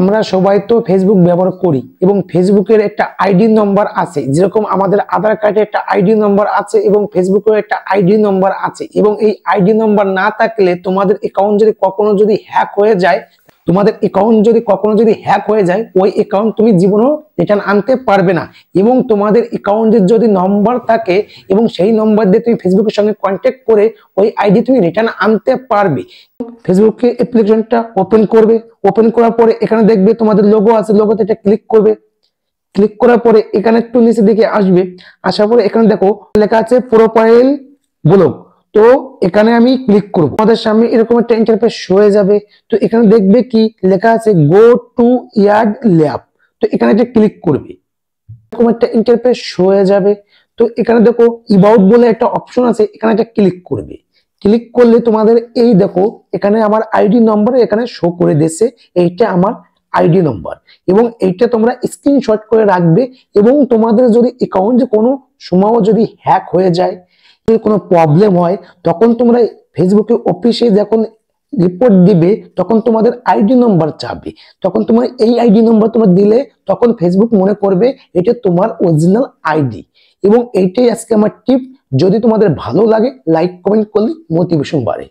আমরা সবাই তো ফেসবুক ব্যবহার করি এবং ফেসবুকের একটা আইডি নম্বর আছে, যেরকম আমাদের আধার কার্ডে একটা আইডি নম্বর আছে এবং ফেসবুকের একটা আইডি নম্বর আছে। এবং এই আইডি নম্বর না থাকলে তোমাদের অ্যাকাউন্ট যদি কখনো হ্যাক হয়ে যায়, ওই অ্যাকাউন্ট তুমি জীবনেও রিটার্ন আনতে পারবে না। এবং তোমাদের অ্যাকাউন্টের যদি নম্বর থাকে এবং সেই নম্বর দিয়ে তুমি ফেসবুকের সঙ্গে কন্ট্যাক্ট করে ওই আইডি তুমি রিটার্ন আনতে পারবে। ফেসবুকে অ্যাপ্লিকেশনটা ওপেন করবে, ওপেন করার পরে এখানে দেখবে তোমাদের লোগো আছে, লোগোতে এটা ক্লিক করবে। ক্লিক করার পরে এখানে একটু নিচে দিকে আসবে, আসার পরে এখানে দেখো লেখা আছে প্রোফাইল ব্লগ। তো এখানে আমি ক্লিক করব, আমাদের সামনে এরকম একটা ইন্টারফেস হয়ে যাবে। তো এখানে দেখবে কি লেখা আছে গো টু ইয়ার্ড ল্যাব। তো এখানে একটা ক্লিক করবে, এরকম একটা ইন্টারফেস হয়ে যাবে। তো এখানে দেখো ইবাউট বলে একটা অপশন আছে, এখানে একটা ক্লিক করবে। ক্লিক করলে তোমাদের এই দেখো এখানে আমার আইডি নম্বর এখানে শো করে দিয়েছে, এইটা আমার আইডি নম্বর। এবং এইটা তোমরা স্ক্রিনশট করে রাখবে। এবং তোমাদের যদি অ্যাকাউন্টে কোনো সময় যদি হ্যাক হয়ে যায়, যদি কোনো প্রবলেম হয়, তখন তোমরা ফেসবুকে অফিসে যখন রিপোর্ট দিবে তখন তোমাদের আইডি নম্বর চাবে। তখন তোমার এই আইডি নম্বর তোমার দিলে তখন ফেসবুক মনে করবে এটা তোমার অরিজিনাল আইডি। এবং এইটাই আজকে আমার টিপ। যদি তোমাদের ভালো লাগে লাইক কমেন্ট করলে মোটিভেশন বাড়ে।